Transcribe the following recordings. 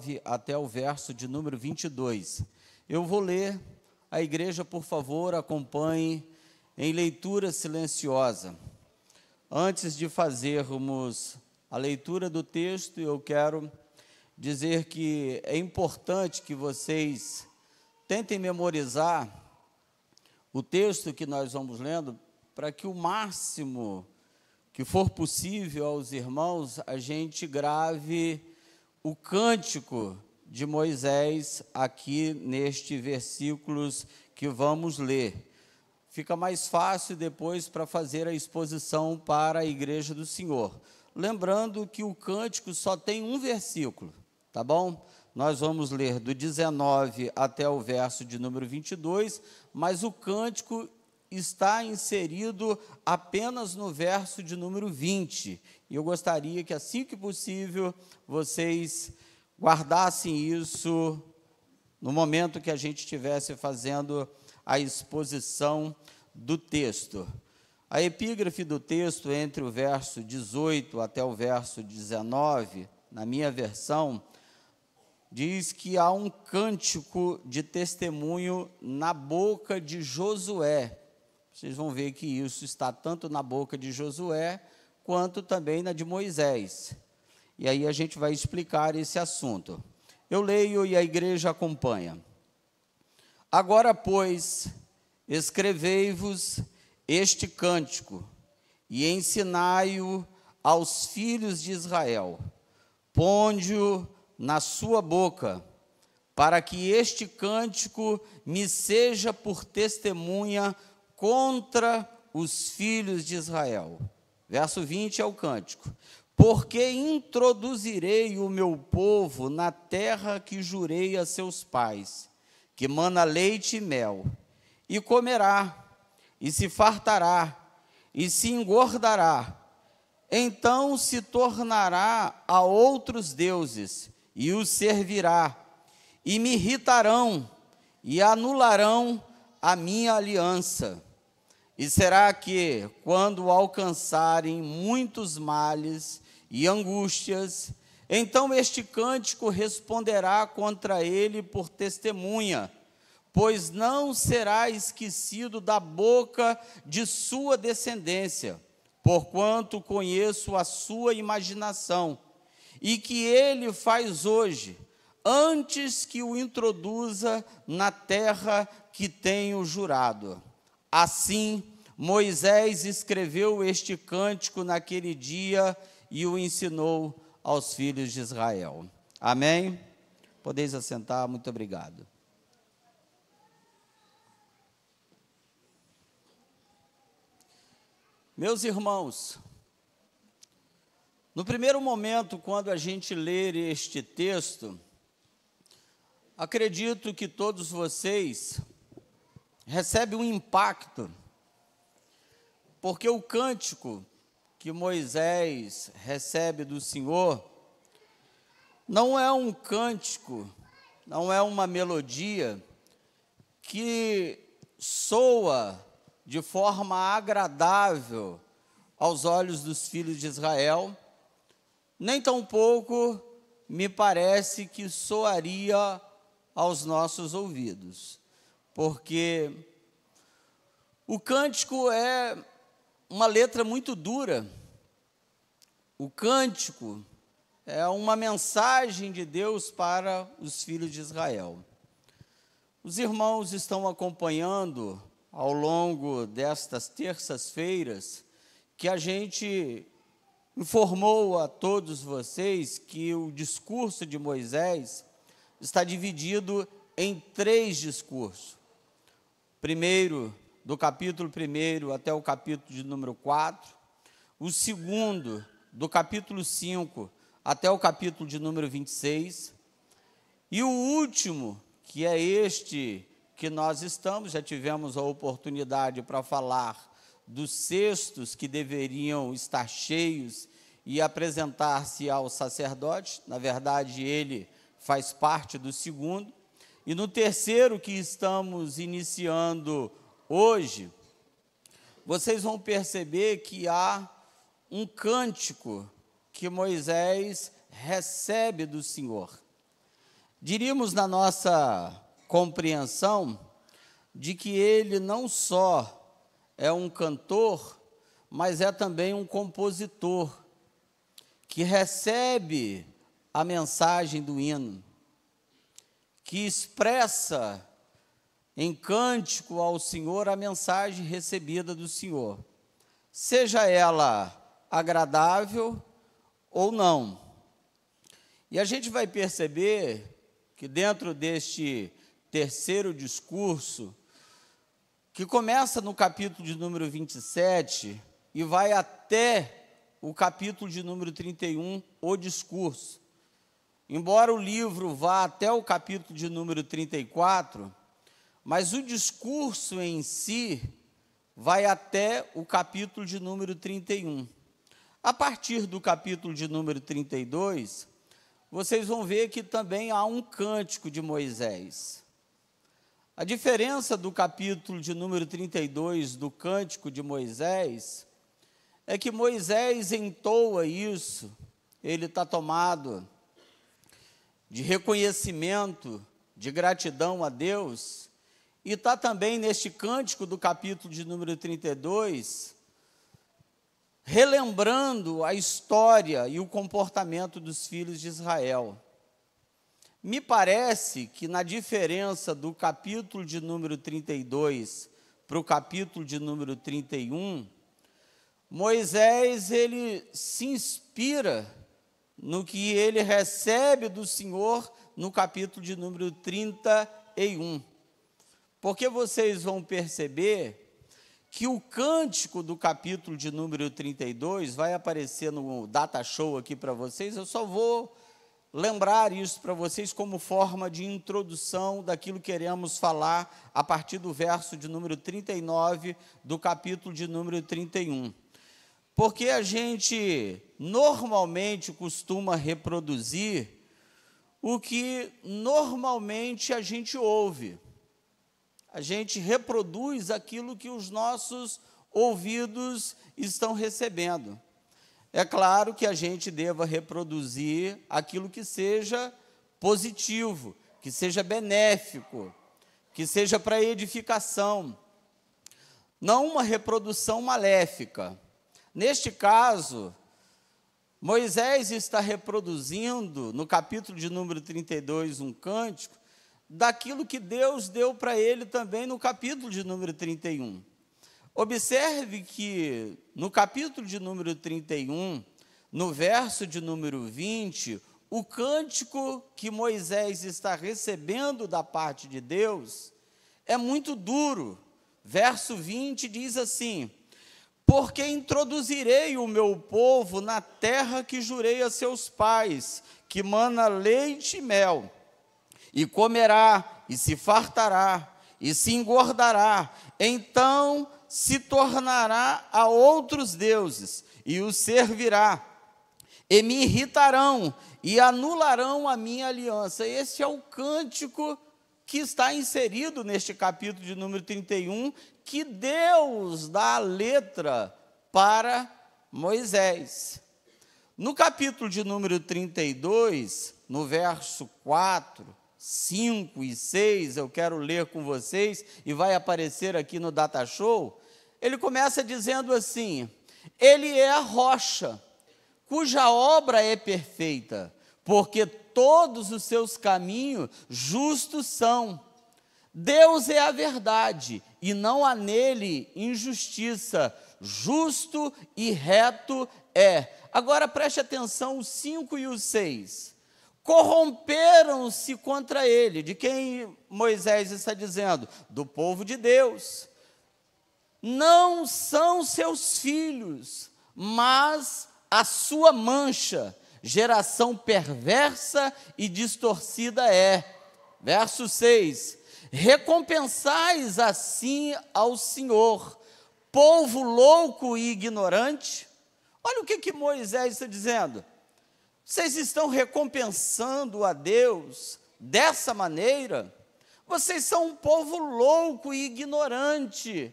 19 até o verso de número 22. Eu vou ler, a igreja, por favor, acompanhe em leitura silenciosa. Antes de fazermos a leitura do texto, eu quero dizer que é importante que vocês tentem memorizar o texto que nós vamos lendo, para que o máximo que for possível aos irmãos, a gente grave o cântico de Moisés aqui nestes versículos que vamos ler. Fica mais fácil depois para fazer a exposição para a igreja do Senhor. Lembrando que o cântico só tem um versículo, tá bom? Nós vamos ler do 19 até o verso de número 22, mas o cântico está inserido apenas no verso de número 20. E eu gostaria que, assim que possível, vocês guardassem isso no momento que a gente estivesse fazendo a exposição do texto. A epígrafe do texto, entre o verso 18 até o verso 19, na minha versão, diz que há um cântico de testemunho na boca de Josué. Vocês vão ver que isso está tanto na boca de Josué, quanto também na de Moisés. E aí a gente vai explicar esse assunto. Eu leio e a igreja acompanha. Agora, pois, escrevei-vos este cântico, e ensinai-o aos filhos de Israel. Ponde-o na sua boca, para que este cântico me seja por testemunha contra os filhos de Israel. Verso 20 é o cântico. Porque introduzirei o meu povo na terra que jurei a seus pais, que mana leite e mel, e comerá, e se fartará, e se engordará. Então se tornará a outros deuses, e os servirá, e me irritarão, e anularão a minha aliança. E será que, quando alcançarem muitos males e angústias, então este cântico responderá contra ele por testemunha, pois não será esquecido da boca de sua descendência, porquanto conheço a sua imaginação, e que ele faz hoje, antes que o introduza na terra que tenho jurado. Assim, Moisés escreveu este cântico naquele dia e o ensinou aos filhos de Israel. Amém? Podeis assentar, muito obrigado. Meus irmãos, no primeiro momento, quando a gente ler este texto, acredito que todos vocês recebem um impacto, porque o cântico que Moisés recebe do Senhor não é um cântico, não é uma melodia que soa de forma agradável aos olhos dos filhos de Israel, nem tampouco me parece que soaria aos nossos ouvidos, porque o cântico é uma letra muito dura. O cântico é uma mensagem de Deus para os filhos de Israel. Os irmãos estão acompanhando ao longo destas terças-feiras que a gente informou a todos vocês que o discurso de Moisés está dividido em 3 discursos. Primeiro, do capítulo 1 até o capítulo de número 4. O segundo, do capítulo 5 até o capítulo de número 26. E o último, que é este que nós estamos, já tivemos a oportunidade para falar dos cestos que deveriam estar cheios e apresentar-se ao sacerdote. Na verdade, ele faz parte do segundo. E no terceiro, que estamos iniciando hoje, vocês vão perceber que há um cântico que Moisés recebe do Senhor. Diríamos na nossa compreensão de que ele não só é um cantor, mas é também um compositor, que recebe a mensagem do hino, que expressa em cântico ao Senhor a mensagem recebida do Senhor, seja ela agradável ou não. E a gente vai perceber que dentro deste terceiro discurso, que começa no capítulo de número 27 e vai até o capítulo de número 31, o discurso. Embora o livro vá até o capítulo de número 34, mas o discurso em si vai até o capítulo de número 31. A partir do capítulo de número 32, vocês vão ver que também há um cântico de Moisés. A diferença do capítulo de número 32 do cântico de Moisés é que Moisés entoa isso, ele está tomado de reconhecimento, de gratidão a Deus, e está também neste cântico do capítulo de número 32, relembrando a história e o comportamento dos filhos de Israel. Me parece que na diferença do capítulo de número 32 para o capítulo de número 31, Moisés, ele se inspira no que ele recebe do Senhor no capítulo de número 31. Porque vocês vão perceber que o cântico do capítulo de número 32 vai aparecer no data show aqui para vocês. Eu só vou lembrar isso para vocês como forma de introdução daquilo que queremos falar a partir do verso de número 39 do capítulo de número 31. Porque a gente normalmente costuma reproduzir o que normalmente a gente ouve. A gente reproduz aquilo que os nossos ouvidos estão recebendo. É claro que a gente deva reproduzir aquilo que seja positivo, que seja benéfico, que seja para edificação, não uma reprodução maléfica. Neste caso, Moisés está reproduzindo, no capítulo de número 32, um cântico, daquilo que Deus deu para ele também no capítulo de número 31. Observe que no capítulo de número 31, no verso de número 20, o cântico que Moisés está recebendo da parte de Deus é muito duro. Verso 20 diz assim: porque introduzirei o meu povo na terra que jurei a seus pais, que mana leite e mel, e comerá, e se fartará, e se engordará, então se tornará a outros deuses, e os servirá, e me irritarão, e anularão a minha aliança. Esse é o cântico que está inserido neste capítulo de número 31, que Deus dá a letra para Moisés. No capítulo de número 32, no verso 4, 5 e 6, eu quero ler com vocês, e vai aparecer aqui no Data Show, ele começa dizendo assim: ele é a rocha, cuja obra é perfeita, porque todos os seus caminhos justos são. Deus é a verdade, e não há nele injustiça, justo e reto é. Agora preste atenção, os 5 e os 6. Corromperam-se contra ele. De quem Moisés está dizendo? Do povo de Deus. Não são seus filhos, mas a sua mancha, geração perversa e distorcida é. Verso 6. Recompensais assim ao Senhor, povo louco e ignorante. Olha o que Moisés está dizendo. Vocês estão recompensando a Deus dessa maneira? Vocês são um povo louco e ignorante.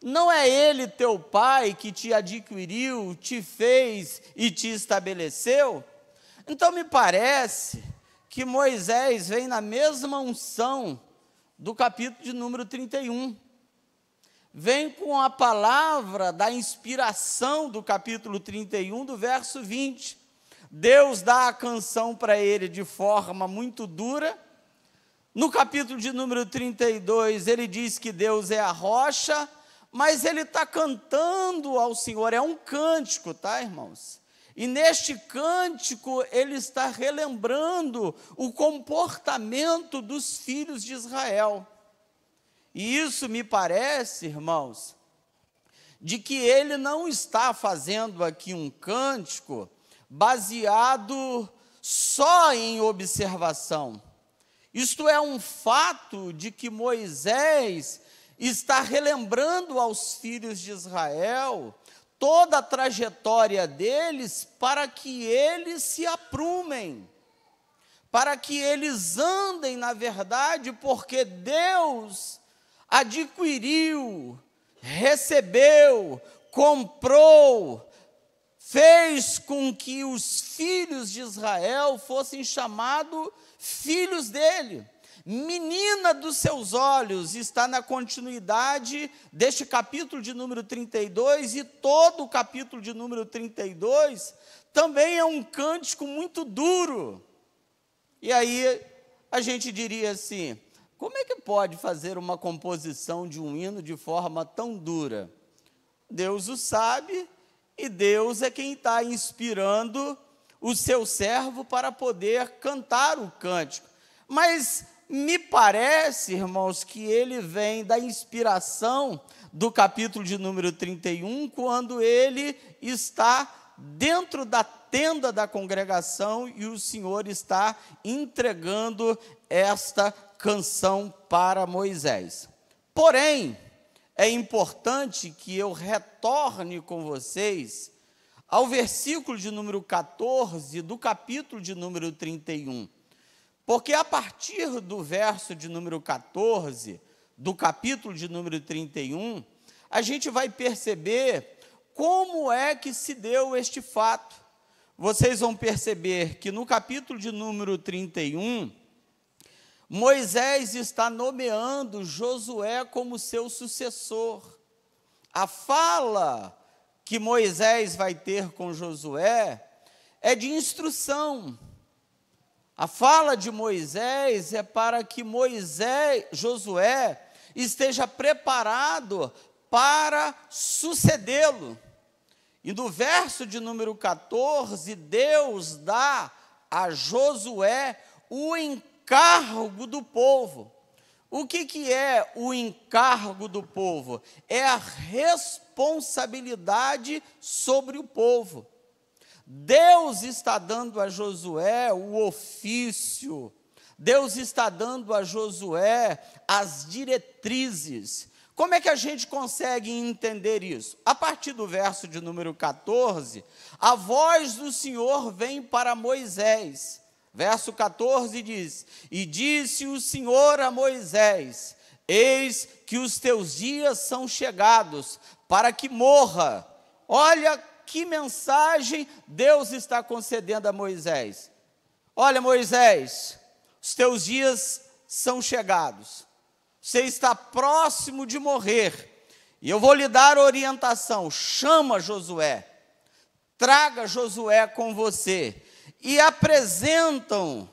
Não é Ele, teu pai, que te adquiriu, te fez e te estabeleceu? Então me parece que Moisés vem na mesma unção do capítulo de número 31. Vem com a palavra da inspiração do capítulo 31, do verso 20. Deus dá a canção para ele de forma muito dura. No capítulo de número 32, ele diz que Deus é a rocha, mas ele está cantando ao Senhor, é um cântico, tá, irmãos? E neste cântico, ele está relembrando o comportamento dos filhos de Israel. E isso me parece, irmãos, de que ele não está fazendo aqui um cântico baseado só em observação. Isto é um fato de que Moisés está relembrando aos filhos de Israel toda a trajetória deles para que eles se aprumem, para que eles andem na verdade, porque Deus adquiriu, recebeu, comprou, fez com que os filhos de Israel fossem chamados filhos dele. Menina dos seus olhos, está na continuidade deste capítulo de número 32, e todo o capítulo de número 32 também é um cântico muito duro. E aí a gente diria assim, como é que pode fazer uma composição de um hino de forma tão dura? Deus o sabe, e Deus é quem está inspirando o seu servo para poder cantar o cântico. Mas me parece, irmãos, que ele vem da inspiração do capítulo de número 31, quando ele está dentro da tenda da congregação e o Senhor está entregando esta canção para Moisés. Porém, é importante que eu retorne com vocês ao versículo de número 14 do capítulo de número 31. Porque a partir do verso de número 14, do capítulo de número 31, a gente vai perceber como é que se deu este fato. Vocês vão perceber que no capítulo de número 31, Moisés está nomeando Josué como seu sucessor. A fala que Moisés vai ter com Josué é de instrução. A fala de Moisés é para que Josué esteja preparado para sucedê-lo. E no verso de número 14, Deus dá a Josué o encargo do povo. O que é o encargo do povo? É a responsabilidade sobre o povo. Deus está dando a Josué o ofício, Deus está dando a Josué as diretrizes. Como é que a gente consegue entender isso? A partir do verso de número 14, a voz do Senhor vem para Moisés. Verso 14 diz: E disse o Senhor a Moisés: Eis que os teus dias são chegados para que morra. Olha que mensagem Deus está concedendo a Moisés. Olha, Moisés, os teus dias são chegados. Você está próximo de morrer. E eu vou lhe dar orientação. Chama Josué. Traga Josué com você. E apresentam-se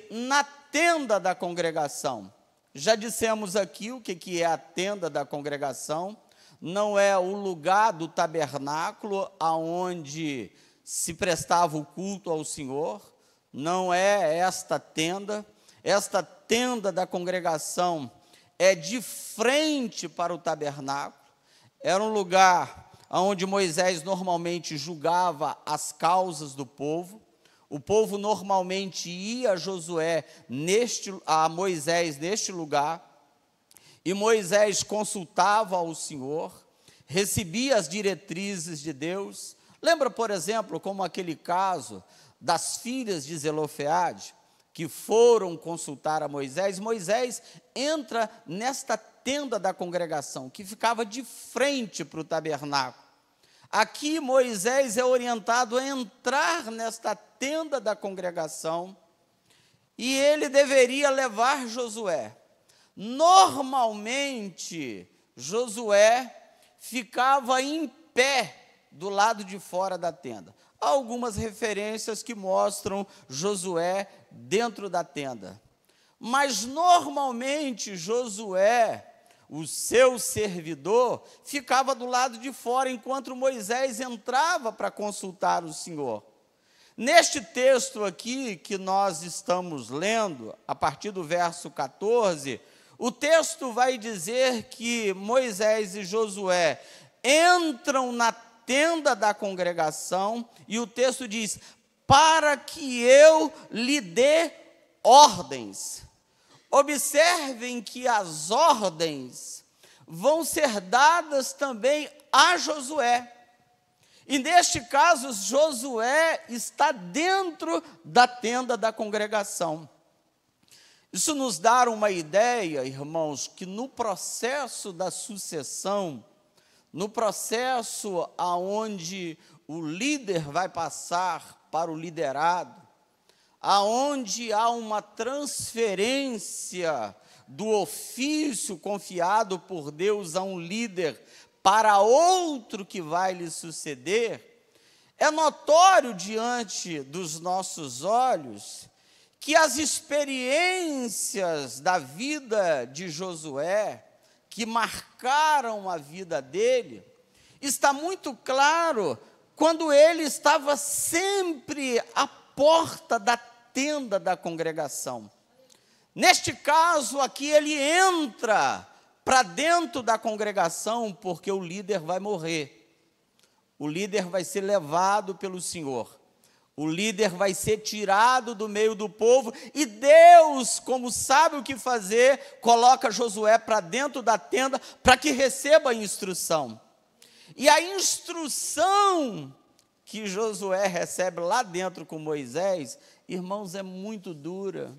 na tenda da congregação. Já dissemos aqui o que é a tenda da congregação. Não é o lugar do tabernáculo aonde se prestava o culto ao Senhor. Não é esta tenda. Esta tenda da congregação é de frente para o tabernáculo. Era um lugar onde Moisés normalmente julgava as causas do povo. O povo normalmente ia a Moisés neste lugar, e Moisés consultava ao Senhor, recebia as diretrizes de Deus. Lembra, por exemplo, como aquele caso das filhas de Zelofeade, que foram consultar a Moisés. Moisés entra nesta tenda da congregação, que ficava de frente para o tabernáculo. Aqui Moisés é orientado a entrar nesta tenda da congregação e ele deveria levar Josué. Normalmente, Josué ficava em pé do lado de fora da tenda. Há algumas referências que mostram Josué dentro da tenda. Mas, normalmente, Josué, o seu servidor, ficava do lado de fora enquanto Moisés entrava para consultar o Senhor. Neste texto aqui que nós estamos lendo, a partir do verso 14, o texto vai dizer que Moisés e Josué entram na tenda da congregação e o texto diz: para que eu lhe dê ordens. Observem que as ordens vão ser dadas também a Josué. E neste caso, Josué está dentro da tenda da congregação. Isso nos dá uma ideia, irmãos, que no processo da sucessão, no processo aonde o líder vai passar para o liderado, aonde há uma transferência do ofício confiado por Deus a um líder para outro que vai lhe suceder, é notório diante dos nossos olhos que as experiências da vida de Josué, que marcaram a vida dele, está muito claro quando ele estava sempre à porta da tenda da congregação. Neste caso aqui, ele entra para dentro da congregação porque o líder vai morrer. O líder vai ser levado pelo Senhor. O líder vai ser tirado do meio do povo e Deus, como sabe o que fazer, coloca Josué para dentro da tenda para que receba a instrução. E a instrução que Josué recebe lá dentro com Moisés, irmãos, é muito dura.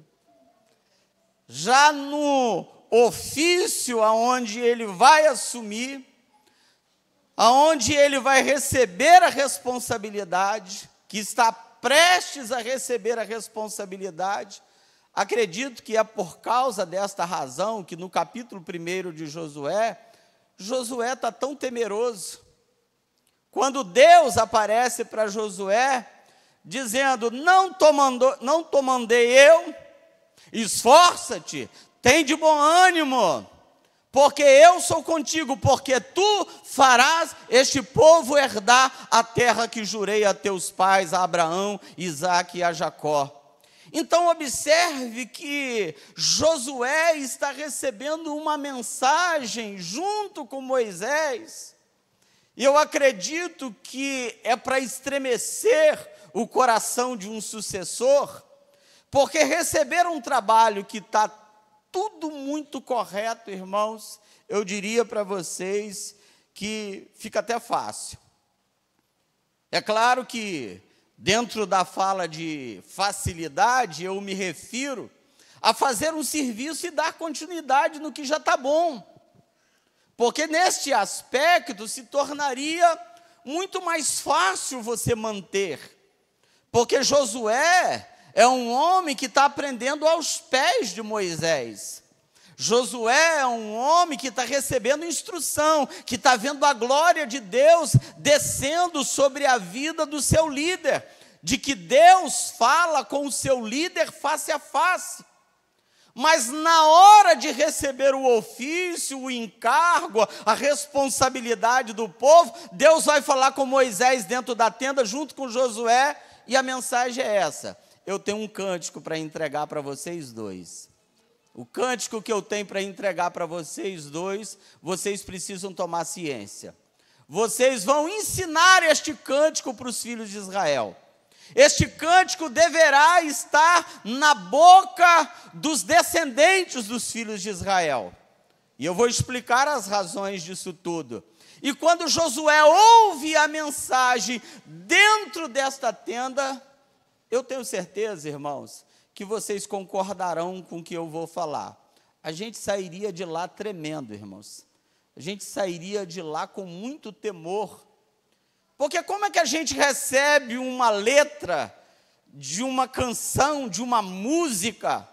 Já no ofício aonde ele vai assumir, aonde ele vai receber a responsabilidade, que está prestes a receber a responsabilidade, acredito que é por causa desta razão que no capítulo 1 de Josué, Josué está tão temeroso. Quando Deus aparece para Josué, dizendo: não te mandei eu, esforça-te, tem de bom ânimo, porque eu sou contigo, porque tu farás este povo herdar a terra que jurei a teus pais, a Abraão, Isaque e a Jacó. Então observe que Josué está recebendo uma mensagem junto com Moisés, e eu acredito que é para estremecer o coração de um sucessor, porque receber um trabalho que está tudo muito correto, irmãos, eu diria para vocês que fica até fácil. É claro que dentro da fala de facilidade, eu me refiro a fazer um serviço e dar continuidade no que já está bom. Porque neste aspecto se tornaria muito mais fácil você manter. Porque Josué é um homem que está aprendendo aos pés de Moisés. Josué é um homem que está recebendo instrução, que está vendo a glória de Deus descendo sobre a vida do seu líder, de que Deus fala com o seu líder face a face. Mas na hora de receber o ofício, o encargo, a responsabilidade do povo, Deus vai falar com Moisés dentro da tenda, junto com Josué, e a mensagem é essa: eu tenho um cântico para entregar para vocês dois. O cântico que eu tenho para entregar para vocês dois, vocês precisam tomar ciência. Vocês vão ensinar este cântico para os filhos de Israel. Este cântico deverá estar na boca dos descendentes dos filhos de Israel. E eu vou explicar as razões disso tudo. E quando Josué ouve a mensagem dentro desta tenda, eu tenho certeza, irmãos, que vocês concordarão com o que eu vou falar. A gente sairia de lá tremendo, irmãos. A gente sairia de lá com muito temor. Porque como é que a gente recebe uma letra de uma canção, de uma música,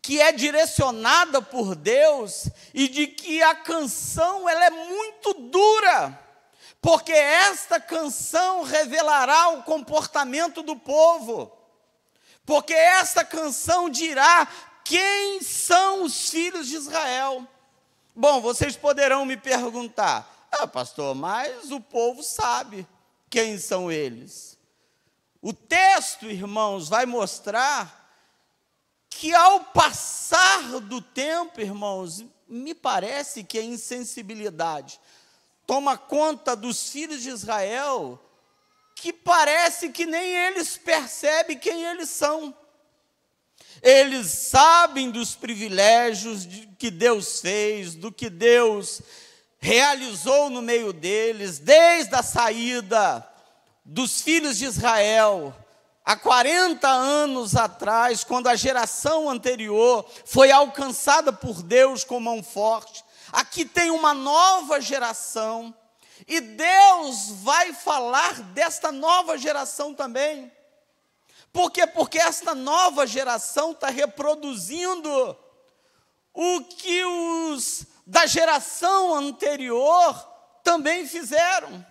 que é direcionada por Deus, e de que a canção ela é muito dura, porque esta canção revelará o comportamento do povo, porque esta canção dirá quem são os filhos de Israel. Bom, vocês poderão me perguntar, pastor, mas o povo sabe quem são eles. O texto, irmãos, vai mostrar que ao passar do tempo, irmãos, me parece que a insensibilidade toma conta dos filhos de Israel, que parece que nem eles percebem quem eles são. Eles sabem dos privilégios que Deus fez, do que Deus realizou no meio deles, desde a saída dos filhos de Israel, há 40 anos atrás, quando a geração anterior foi alcançada por Deus com mão forte. Aqui tem uma nova geração, e Deus vai falar desta nova geração também. Por quê? Porque esta nova geração está reproduzindo o que os da geração anterior também fizeram.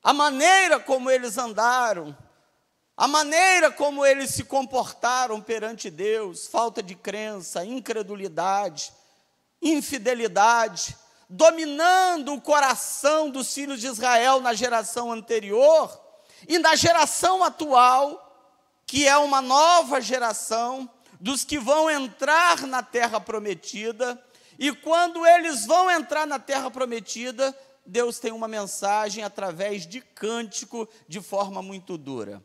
A maneira como eles andaram, a maneira como eles se comportaram perante Deus, falta de crença, incredulidade, infidelidade, dominando o coração dos filhos de Israel na geração anterior e na geração atual, que é uma nova geração dos que vão entrar na terra prometida. E quando eles vão entrar na terra prometida, Deus tem uma mensagem através de cântico de forma muito dura.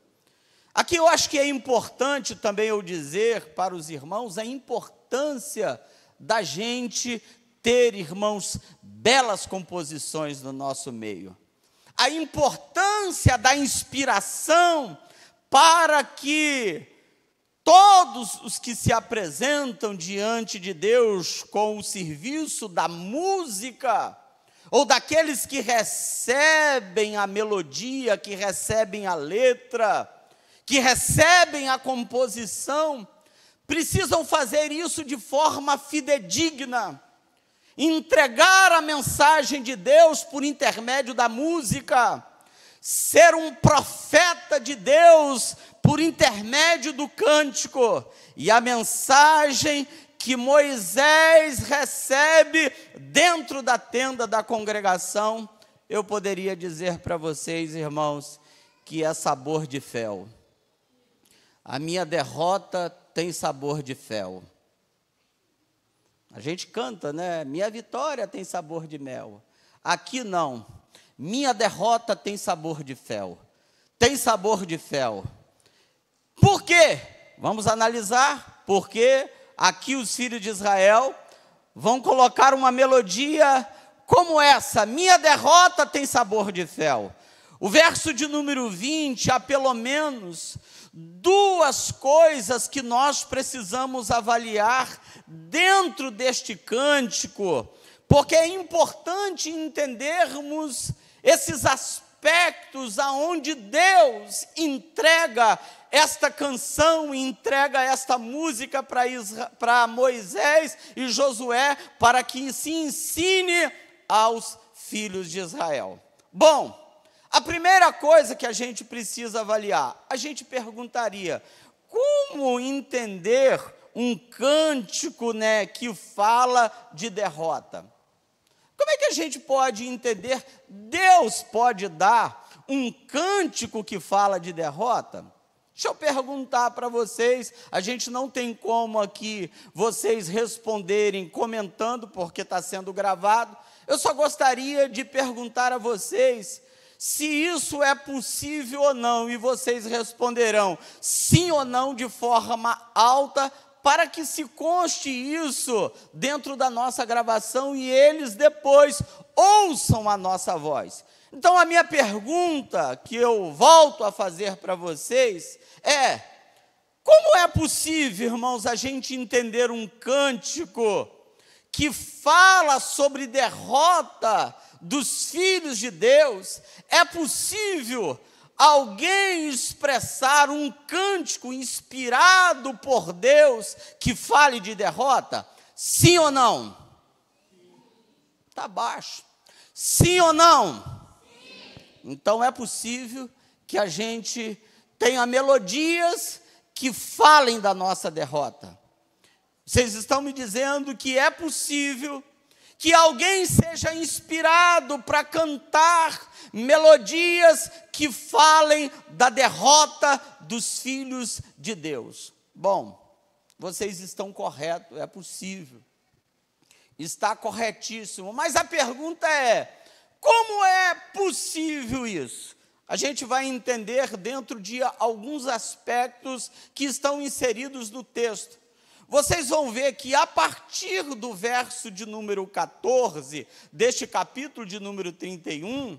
Aqui eu acho que é importante também eu dizer para os irmãos a importância da gente ter, irmãos, belas composições no nosso meio. A importância da inspiração para que todos os que se apresentam diante de Deus com o serviço da música, ou daqueles que recebem a melodia, que recebem a letra, que recebem a composição, precisam fazer isso de forma fidedigna, entregar a mensagem de Deus por intermédio da música, ser um profeta de Deus por intermédio do cântico, e a mensagem que Moisés recebe dentro da tenda da congregação, eu poderia dizer para vocês, irmãos, que é sabor de fel. A minha derrota tem sabor de fel. A gente canta, né? Minha vitória tem sabor de mel. Aqui não. Minha derrota tem sabor de fel. Tem sabor de fel. Por quê? Vamos analisar. Porque aqui os filhos de Israel vão colocar uma melodia como essa. Minha derrota tem sabor de fel. O verso de número 20, há pelo menos duas coisas que nós precisamos avaliar dentro deste cântico, porque é importante entendermos esses aspectos aonde Deus entrega esta canção, entrega esta música para Moisés e Josué, para que se ensine aos filhos de Israel. Bom, a primeira coisa que a gente precisa avaliar, a gente perguntaria, como entender um cântico, né, que fala de derrota? Como é que a gente pode entender? Deus pode dar um cântico que fala de derrota? Deixa eu perguntar para vocês, a gente não tem como aqui vocês responderem comentando, porque está sendo gravado. Eu só gostaria de perguntar a vocês se isso é possível ou não, e vocês responderão sim ou não de forma alta, para que se conste isso dentro da nossa gravação e eles depois ouçam a nossa voz. Então a minha pergunta que eu volto a fazer para vocês é: como é possível, irmãos, a gente entender um cântico que fala sobre derrota dos filhos de Deus, é possível alguém expressar um cântico inspirado por Deus que fale de derrota? Sim ou não? Está baixo. Sim ou não? Sim. Então é possível que a gente tenha melodias que falem da nossa derrota. Vocês estão me dizendo que é possível que alguém seja inspirado para cantar melodias que falem da derrota dos filhos de Deus. Bom, vocês estão corretos, é possível. Está corretíssimo. Mas a pergunta é: como é possível isso? A gente vai entender dentro de alguns aspectos que estão inseridos no texto. Vocês vão ver que a partir do verso de número 14, deste capítulo de número 31,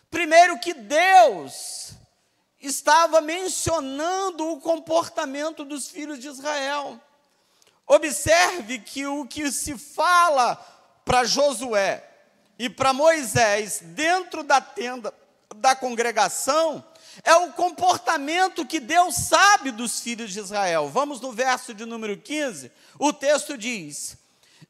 primeiro que Deus estava mencionando o comportamento dos filhos de Israel. Observe que o que se fala para Josué e para Moisés dentro da tenda da congregação é o comportamento que Deus sabe dos filhos de Israel. Vamos no verso de número 15, o texto diz: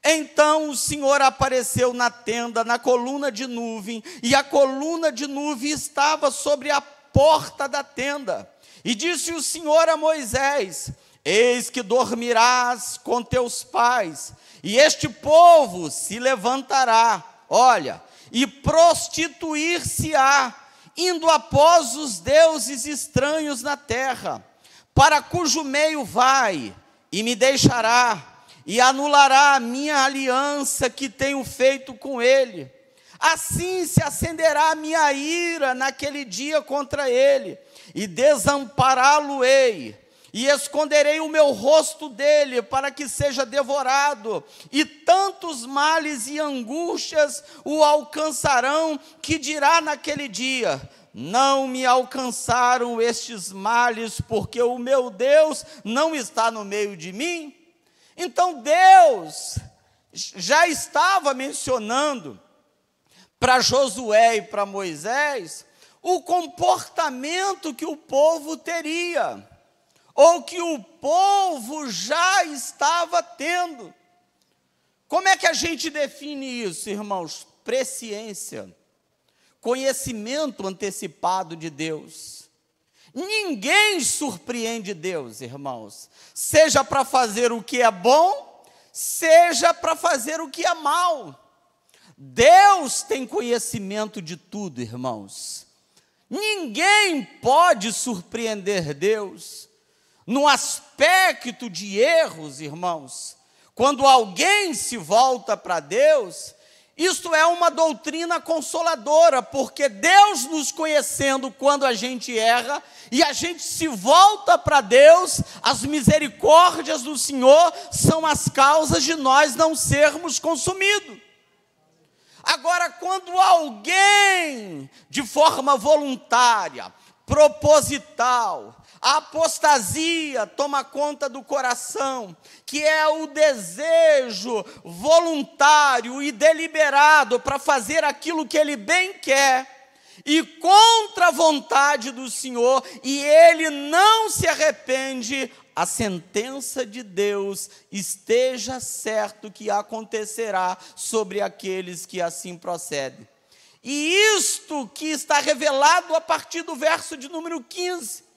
então o Senhor apareceu na tenda, na coluna de nuvem, e a coluna de nuvem estava sobre a porta da tenda. E disse o Senhor a Moisés: eis que dormirás com teus pais, e este povo se levantará, olha, e prostituir-se-á, indo após os deuses estranhos na terra, para cujo meio vai, e me deixará, e anulará a minha aliança que tenho feito com ele. Assim se acenderá a minha ira naquele dia contra ele, e desampará-lo-ei, e esconderei o meu rosto dele, para que seja devorado, e tantos males e angústias o alcançarão, que dirá naquele dia: não me alcançaram estes males, porque o meu Deus não está no meio de mim. Então Deus já estava mencionando para Josué e para Moisés o comportamento que o povo teria, ou que o povo já estava tendo. Como é que a gente define isso, irmãos? Presciência, conhecimento antecipado de Deus. Ninguém surpreende Deus, irmãos, seja para fazer o que é bom, seja para fazer o que é mal. Deus tem conhecimento de tudo, irmãos. Ninguém pode surpreender Deus. No aspecto de erros, irmãos, quando alguém se volta para Deus, isto é uma doutrina consoladora, porque Deus nos conhecendo quando a gente erra, e a gente se volta para Deus, as misericórdias do Senhor são as causas de nós não sermos consumidos. Agora, quando alguém, de forma voluntária, proposital, a apostasia toma conta do coração, que é o desejo voluntário e deliberado para fazer aquilo que ele bem quer, e contra a vontade do Senhor, e ele não se arrepende, a sentença de Deus esteja certo que acontecerá sobre aqueles que assim procedem. E isto que está revelado a partir do verso de número 15.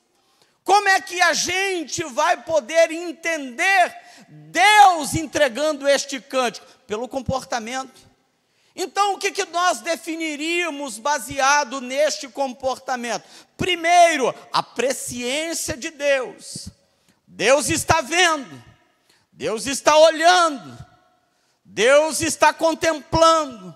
Como é que a gente vai poder entender Deus entregando este cântico? Pelo comportamento. Então, o que nós definiríamos baseado neste comportamento? Primeiro, a presciência de Deus. Deus está vendo, Deus está olhando, Deus está contemplando,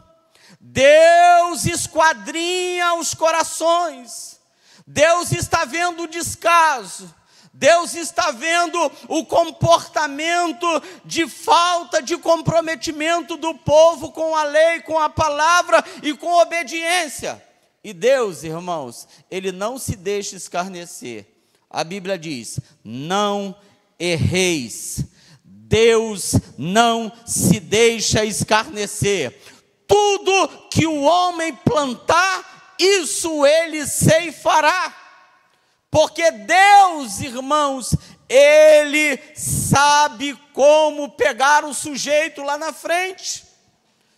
Deus esquadrinha os corações, Deus está vendo o descaso, Deus está vendo o comportamento de falta de comprometimento do povo com a lei, com a palavra e com obediência. E Deus, irmãos, Ele não se deixa escarnecer. A Bíblia diz: não erreis. Deus não se deixa escarnecer. tudo que o homem plantar, isso ele ceifará. Porque Deus, irmãos, Ele sabe como pegar o sujeito lá na frente.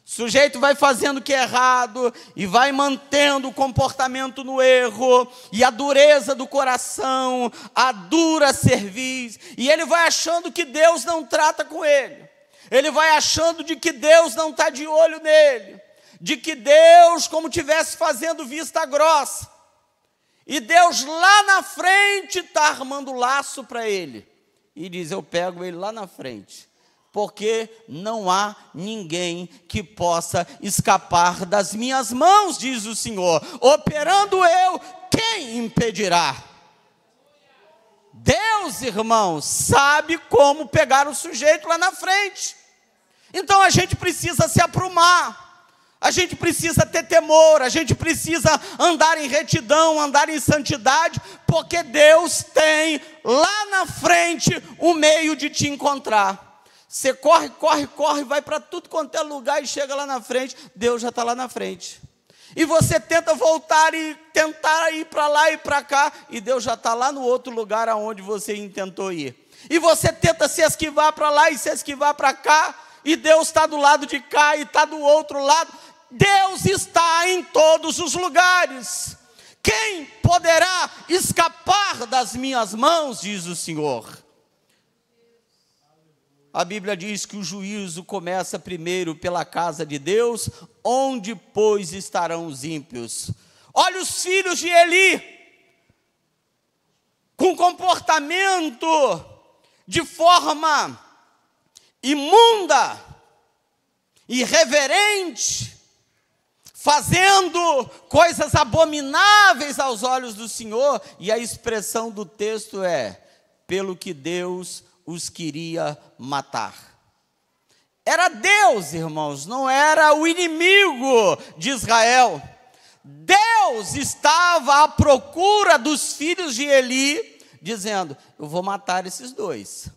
O sujeito vai fazendo o que é errado e vai mantendo o comportamento no erro, e a dureza do coração, a dura cerviz, e ele vai achando que Deus não trata com ele. Ele vai achando de que Deus não está de olho nele, de que Deus como estivesse fazendo vista grossa. E Deus lá na frente está armando laço para ele. E diz, eu pego ele lá na frente. Porque não há ninguém que possa escapar das minhas mãos, diz o Senhor. Operando eu, quem impedirá? Deus, irmãos, sabe como pegar o sujeito lá na frente. Então a gente precisa se aprumar. A gente precisa ter temor, a gente precisa andar em retidão, andar em santidade, porque Deus tem lá na frente o meio de te encontrar. Você corre, corre, corre, vai para tudo quanto é lugar e chega lá na frente, Deus já está lá na frente. E você tenta voltar e tentar ir para lá e para cá, e Deus já está lá no outro lugar aonde você intentou ir. E você tenta se esquivar para lá e se esquivar para cá, e Deus está do lado de cá e está do outro lado. Deus está em todos os lugares. Quem poderá escapar das minhas mãos, diz o Senhor. A Bíblia diz que o juízo começa primeiro pela casa de Deus, onde, pois, estarão os ímpios. Olha os filhos de Eli, com comportamento de forma imunda, irreverente, fazendo coisas abomináveis aos olhos do Senhor, e a expressão do texto é, pelo que Deus os queria matar. Era Deus, irmãos, não era o inimigo de Israel. Deus estava à procura dos filhos de Eli, dizendo, eu vou matar esses dois.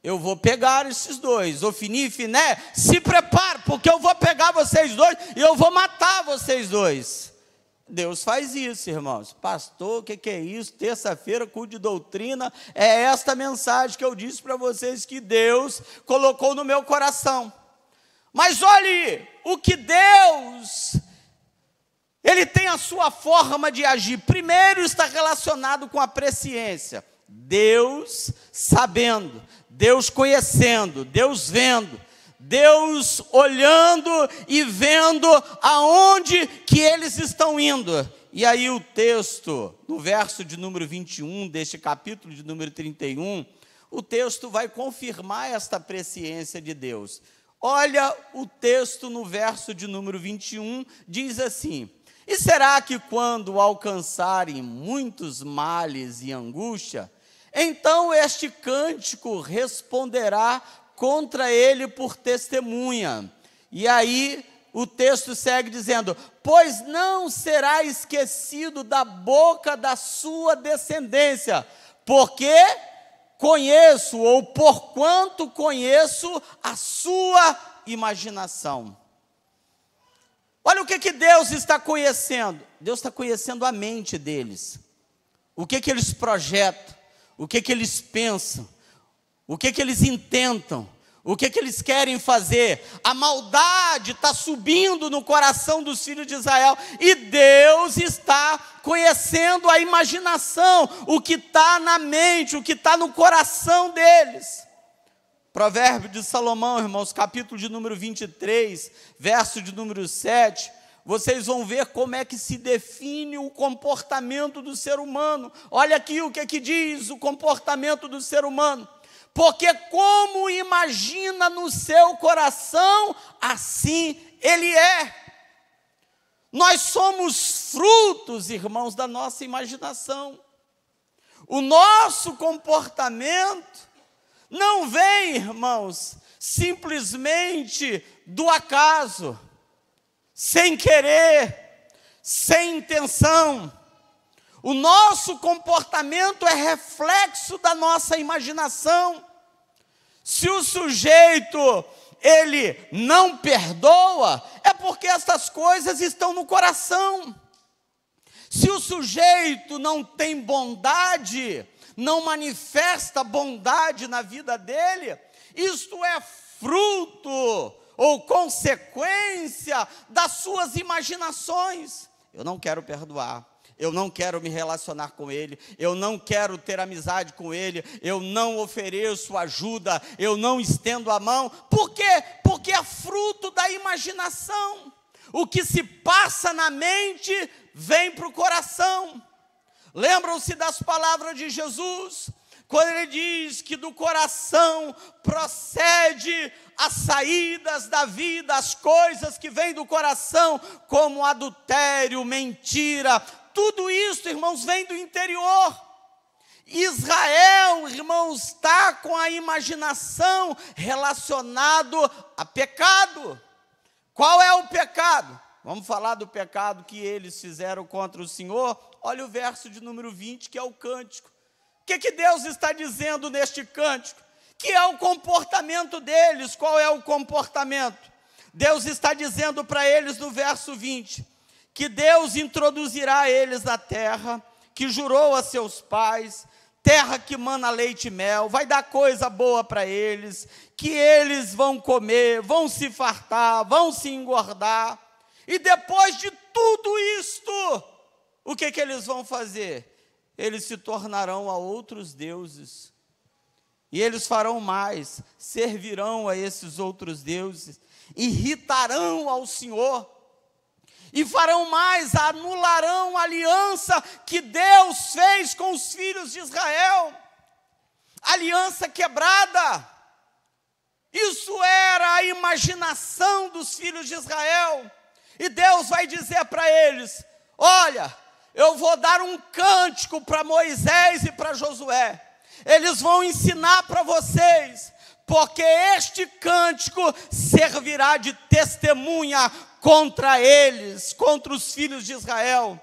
Eu vou pegar esses dois, Ofni e Finé, se prepare, porque eu vou pegar vocês dois e eu vou matar vocês dois. Deus faz isso, irmãos. Pastor, o que é isso? Terça-feira, culto de doutrina, é esta mensagem que eu disse para vocês que Deus colocou no meu coração. Mas olhe, o que Deus, Ele tem a sua forma de agir. Primeiro está relacionado com a presciência. Deus sabendo, Deus conhecendo, Deus vendo, Deus olhando e vendo aonde que eles estão indo. E aí o texto, no verso de número 21, deste capítulo de número 31, o texto vai confirmar esta presciência de Deus. Olha o texto no verso de número 21, diz assim, e será que quando alcançarem muitos males e angústia, então este cântico responderá contra ele por testemunha. E aí o texto segue dizendo, pois não será esquecido da boca da sua descendência, porque conheço, ou porquanto conheço a sua imaginação. Olha o que Deus está conhecendo. Deus está conhecendo a mente deles. O que eles projetam. O que eles pensam, o que eles intentam, o que eles querem fazer. A maldade está subindo no coração dos filhos de Israel, e Deus está conhecendo a imaginação, o que está na mente, o que está no coração deles. Provérbio de Salomão, irmãos, capítulo de número 23, verso de número 7, vocês vão ver como é que se define o comportamento do ser humano. Olha aqui o que diz o comportamento do ser humano. Porque como imagina no seu coração, assim ele é. Nós somos frutos, irmãos, da nossa imaginação. O nosso comportamento não vem, irmãos, simplesmente do acaso, sem querer, sem intenção. O nosso comportamento é reflexo da nossa imaginação. Se o sujeito, ele não perdoa, é porque essas coisas estão no coração. Se o sujeito não tem bondade, não manifesta bondade na vida dele, isto é fruto ou consequência das suas imaginações. Eu não quero perdoar, eu não quero me relacionar com ele, eu não quero ter amizade com ele, eu não ofereço ajuda, eu não estendo a mão. Por quê? Porque é fruto da imaginação. O que se passa na mente vem para o coração. Lembram-se das palavras de Jesus, quando ele diz que do coração procede as saídas da vida, as coisas que vêm do coração, como adultério, mentira, tudo isso, irmãos, vem do interior. Israel, irmãos, está com a imaginação relacionado a pecado. Qual é o pecado? Vamos falar do pecado que eles fizeram contra o Senhor. Olha o verso de número 20, que é o cântico. O que Deus está dizendo neste cântico? Que é o comportamento deles. Qual é o comportamento? Deus está dizendo para eles no verso 20, que Deus introduzirá eles na terra, que jurou a seus pais, terra que mana leite e mel, vai dar coisa boa para eles, que eles vão comer, vão se fartar, vão se engordar. E depois de tudo isto, o que eles vão fazer? Eles se tornarão a outros deuses. E eles farão mais, servirão a esses outros deuses, irritarão ao Senhor, e farão mais, anularão a aliança que Deus fez com os filhos de Israel. Aliança quebrada. Isso era a imaginação dos filhos de Israel. E Deus vai dizer para eles: olha, eu vou dar um cântico para Moisés e para Josué. Eles vão ensinar para vocês, porque este cântico servirá de testemunha contra eles, contra os filhos de Israel.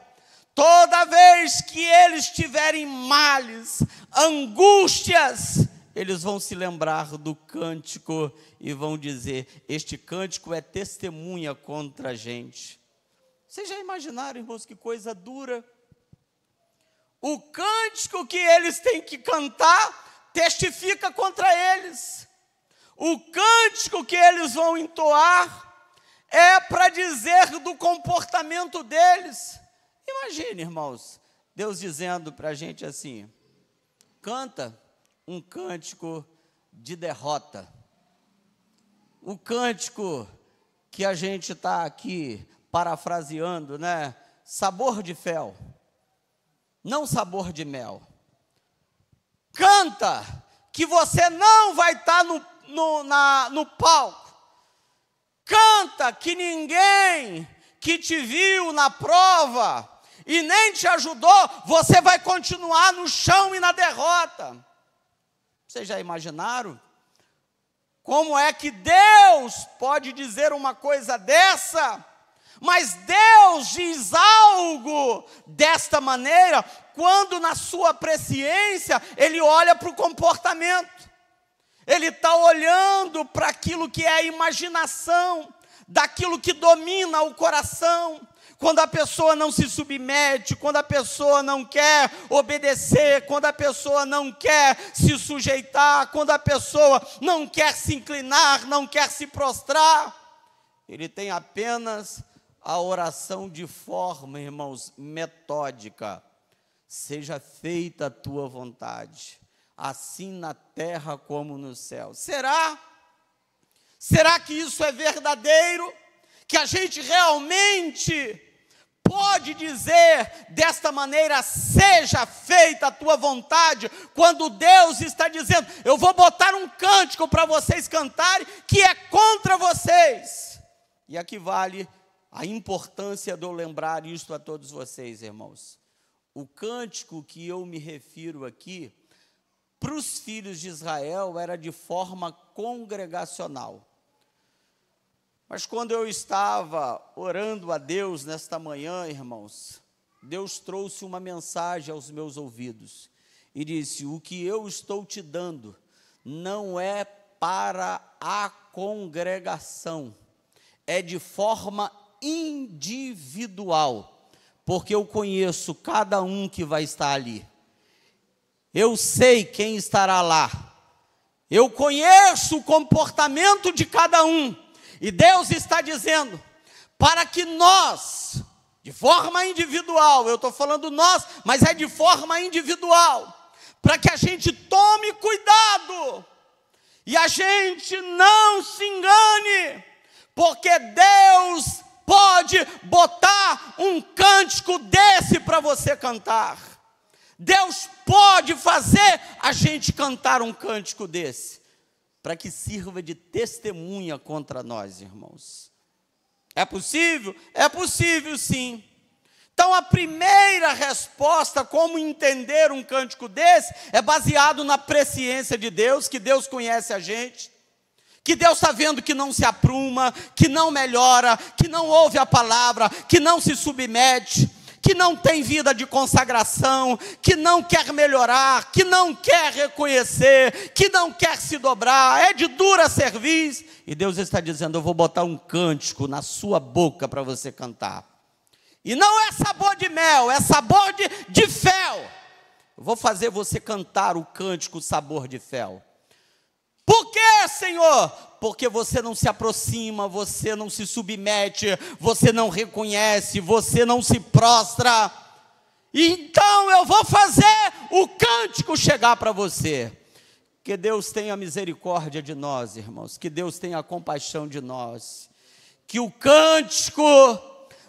Toda vez que eles tiverem males, angústias, eles vão se lembrar do cântico e vão dizer: este cântico é testemunha contra a gente. Vocês já imaginaram, irmãos, que coisa dura? O cântico que eles têm que cantar testifica contra eles. O cântico que eles vão entoar é para dizer do comportamento deles. Imagine, irmãos, Deus dizendo para a gente assim: canta um cântico de derrota. O cântico que a gente está aqui parafraseando, né? Sabor de fel, não sabor de mel. Canta que você não vai estar no palco. Canta que ninguém que te viu na prova e nem te ajudou, você vai continuar no chão e na derrota. Vocês já imaginaram? Como é que Deus pode dizer uma coisa dessa? Mas Deus diz algo desta maneira quando na sua presciência Ele olha para o comportamento. Ele está olhando para aquilo que é a imaginação, daquilo que domina o coração. Quando a pessoa não se submete, quando a pessoa não quer obedecer, quando a pessoa não quer se sujeitar, quando a pessoa não quer se inclinar, não quer se prostrar, ele tem apenas a oração de forma, irmãos, metódica. Seja feita a tua vontade, assim na terra como no céu. Será? Será que isso é verdadeiro? Que a gente realmente pode dizer desta maneira: seja feita a tua vontade, quando Deus está dizendo: eu vou botar um cântico para vocês cantarem, que é contra vocês. E aqui vale a importância de eu lembrar isto a todos vocês, irmãos. O cântico que eu me refiro aqui, para os filhos de Israel, era de forma congregacional. Mas quando eu estava orando a Deus nesta manhã, irmãos, Deus trouxe uma mensagem aos meus ouvidos e disse: o que eu estou te dando não é para a congregação é de forma individual, porque eu conheço cada um que vai estar ali. Eu sei quem estará lá. Eu conheço o comportamento de cada um. E Deus está dizendo, para que nós, de forma individual, eu estou falando nós, mas é de forma individual, para que a gente tome cuidado e a gente não se engane, porque Deus pode botar um cântico desse para você cantar. Deus pode fazer a gente cantar um cântico desse, para que sirva de testemunha contra nós, irmãos. É possível? É possível, sim. Então, a primeira resposta, como entender um cântico desse, é baseado na presciência de Deus, que Deus conhece a gente, que Deus está vendo que não se apruma, que não melhora, que não ouve a palavra, que não se submete, que não tem vida de consagração, que não quer melhorar, que não quer reconhecer, que não quer se dobrar, é de dura serviço. E Deus está dizendo, eu vou botar um cântico na sua boca para você cantar. E não é sabor de mel, é sabor de fel. Eu vou fazer você cantar o cântico sabor de fel. Por quê, Senhor? Porque você não se aproxima, você não se submete, você não reconhece, você não se prostra. Então eu vou fazer o cântico chegar para você. Que Deus tenha misericórdia de nós, irmãos. Que Deus tenha compaixão de nós. Que o cântico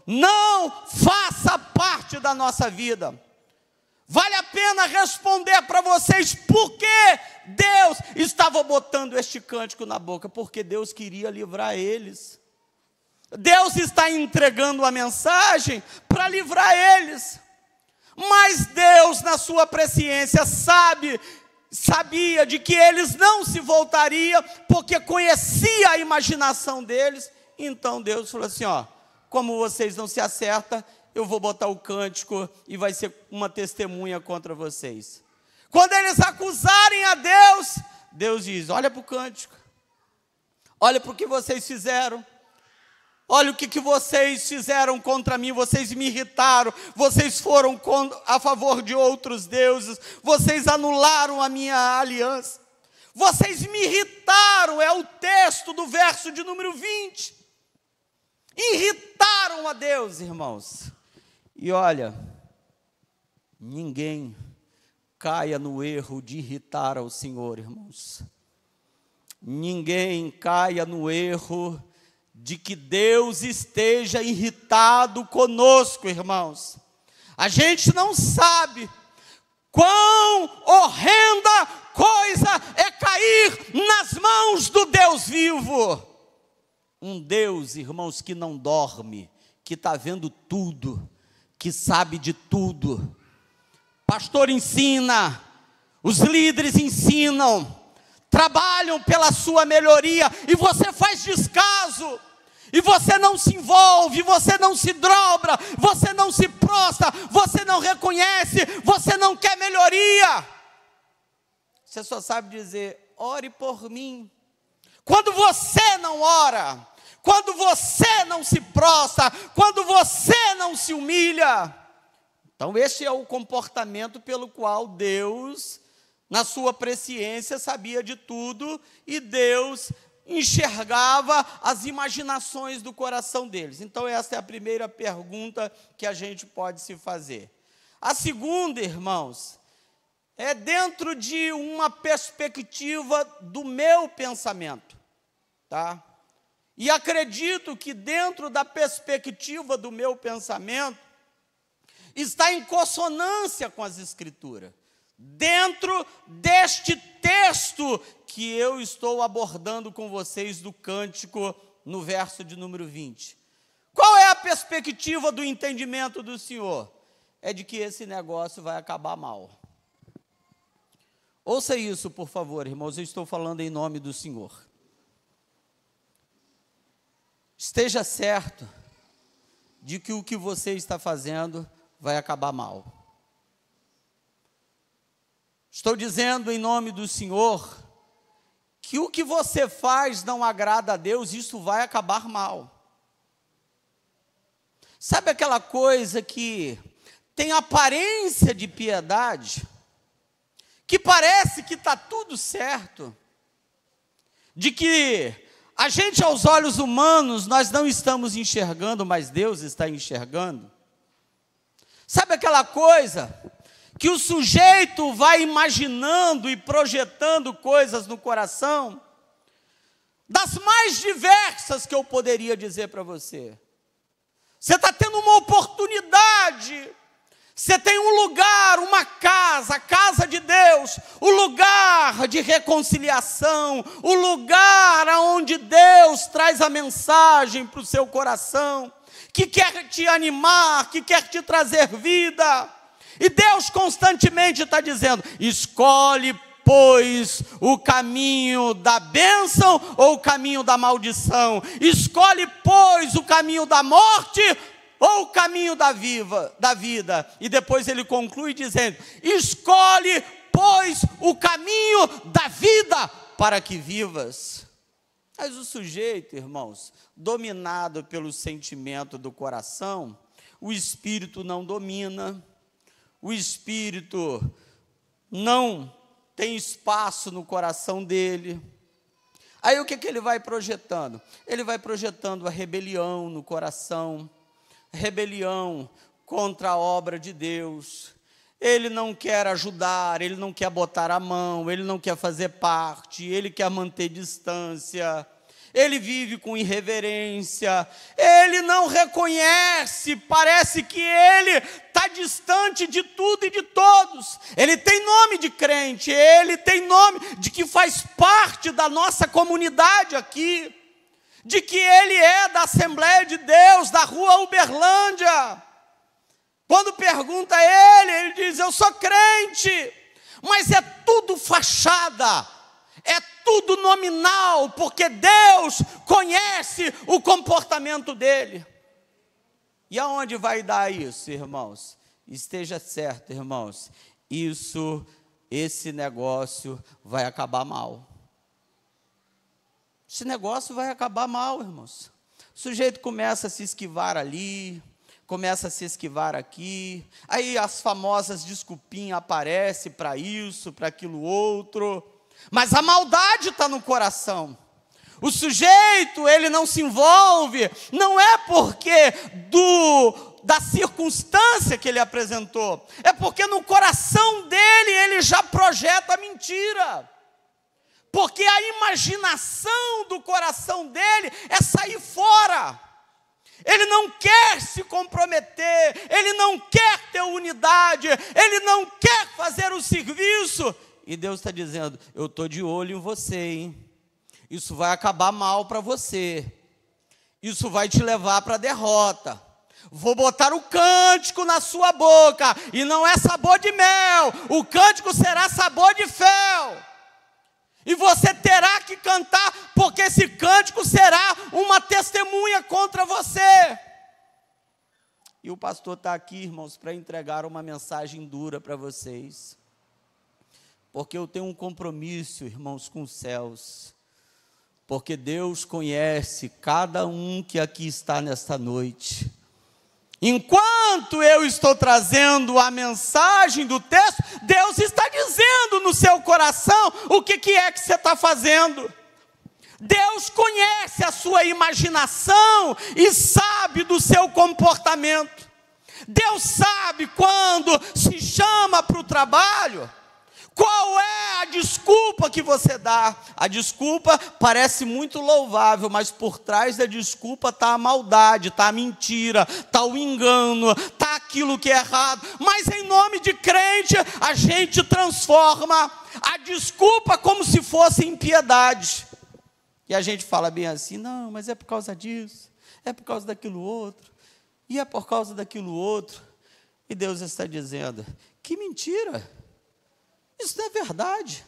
não faça parte da nossa vida. Vale a pena responder para vocês por que Deus estava botando este cântico na boca. Porque Deus queria livrar eles. Deus está entregando a mensagem para livrar eles. Mas Deus, na sua presciência, sabia de que eles não se voltariam, porque conhecia a imaginação deles. Então Deus falou assim, ó, como vocês não se acertam, eu vou botar o cântico e vai ser uma testemunha contra vocês. Quando eles acusarem a Deus, Deus diz, olha para o cântico, olha para o que vocês fizeram, olha o que vocês fizeram contra mim, vocês me irritaram, vocês foram a favor de outros deuses, vocês anularam a minha aliança, vocês me irritaram, é o texto do verso de número 20, irritaram a Deus, irmãos. E olha, ninguém caia no erro de irritar ao Senhor, irmãos. Ninguém caia no erro de que Deus esteja irritado conosco, irmãos. A gente não sabe quão horrenda coisa é cair nas mãos do Deus vivo. Um Deus, irmãos, que não dorme, que está vendo tudo, que sabe de tudo. Pastor ensina, os líderes ensinam, trabalham pela sua melhoria, e você faz descaso, e você não se envolve, você não se dobra, você não se prostra, você não reconhece, você não quer melhoria. Você só sabe dizer, ore por mim. Quando você não ora, quando você não se prostra, quando você não se humilha, então esse é o comportamento pelo qual Deus, na sua presciência, sabia de tudo, e Deus enxergava as imaginações do coração deles. Então essa é a primeira pergunta que a gente pode se fazer. A segunda, irmãos, é dentro de uma perspectiva do meu pensamento, tá? E acredito que dentro da perspectiva do meu pensamento, está em consonância com as Escrituras. Dentro deste texto que eu estou abordando com vocês do cântico no verso de número 20. Qual é a perspectiva do entendimento do Senhor? É de que esse negócio vai acabar mal. Ouça isso, por favor, irmãos, eu estou falando em nome do Senhor. Esteja certo de que o que você está fazendo vai acabar mal. Estou dizendo em nome do Senhor que o que você faz não agrada a Deus, isso vai acabar mal. Sabe aquela coisa que tem aparência de piedade, que parece que está tudo certo, de que a gente, aos olhos humanos, nós não estamos enxergando, mas Deus está enxergando? Sabe aquela coisa que o sujeito vai imaginando e projetando coisas no coração, das mais diversas que eu poderia dizer para você. Você está tendo uma oportunidade, você tem um lugar, uma casa, a casa de Deus, o lugar de reconciliação, o lugar onde Deus traz a mensagem para o seu coração, que quer te animar, que quer te trazer vida. E Deus constantemente está dizendo: escolhe, pois, o caminho da bênção ou o caminho da maldição. Escolhe, pois, o caminho da morte ou o caminho da vida. E depois ele conclui dizendo: escolhe, pois, o caminho da vida para que vivas. Mas o sujeito, irmãos, dominado pelo sentimento do coração, o espírito não domina, o espírito não tem espaço no coração dele. Aí o que ele vai projetando? Ele vai projetando a rebelião no coração, rebelião contra a obra de Deus. Ele não quer ajudar, ele não quer botar a mão, ele não quer fazer parte, ele quer manter distância, ele vive com irreverência, ele não reconhece, parece que ele está distante de tudo e de todos. Ele tem nome de crente, ele tem nome de que faz parte da nossa comunidade aqui, de que ele é da Assembleia de Deus, da rua Uberlândia. Quando pergunta a ele diz: eu sou crente, mas é tudo fachada, é tudo nominal, porque Deus conhece o comportamento dele. E aonde vai dar isso, irmãos? Esteja certo, irmãos, esse negócio vai acabar mal. Esse negócio vai acabar mal, irmãos. O sujeito começa a se esquivar ali, começa a se esquivar aqui, aí as famosas desculpinhas aparecem para isso, para aquilo outro, mas a maldade está no coração. O sujeito, ele não se envolve, não é porque da circunstância que ele apresentou, é porque no coração dele ele já projeta a mentira. Porque a imaginação do coração dele é sair fora. Ele não quer se comprometer, ele não quer ter unidade, ele não quer fazer o serviço. E Deus está dizendo: eu estou de olho em você, hein? Isso vai acabar mal para você. Isso vai te levar para a derrota. Vou botar o cântico na sua boca, e não é sabor de mel, o cântico será sabor de fel. E você terá que cantar, porque esse cântico será uma testemunha contra você. E o pastor está aqui, irmãos, para entregar uma mensagem dura para vocês. Porque eu tenho um compromisso, irmãos, com os céus. Porque Deus conhece cada um que aqui está nesta noite. Enquanto eu estou trazendo a mensagem do texto, Deus está dizendo no seu coração o que é que você está fazendo. Deus conhece a sua imaginação e sabe do seu comportamento. Deus sabe quando se chama para o trabalho, qual é a desculpa que você dá. A desculpa parece muito louvável, mas por trás da desculpa está a maldade, está a mentira, está o engano, está aquilo que é errado. Mas em nome de crente, a gente transforma a desculpa como se fosse impiedade. E a gente fala bem assim: não, mas é por causa disso, é por causa daquilo outro, e é por causa daquilo outro. E Deus está dizendo: que mentira! Isso não é verdade.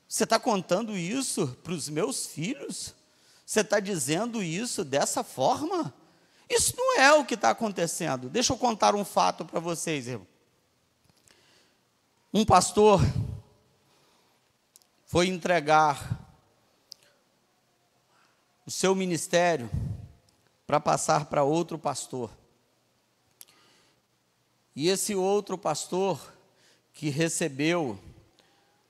Você está contando isso para os meus filhos? Você está dizendo isso dessa forma? Isso não é o que está acontecendo. Deixa eu contar um fato para vocês, irmão. Um pastor foi entregar o seu ministério para passar para outro pastor. E esse outro pastor que recebeu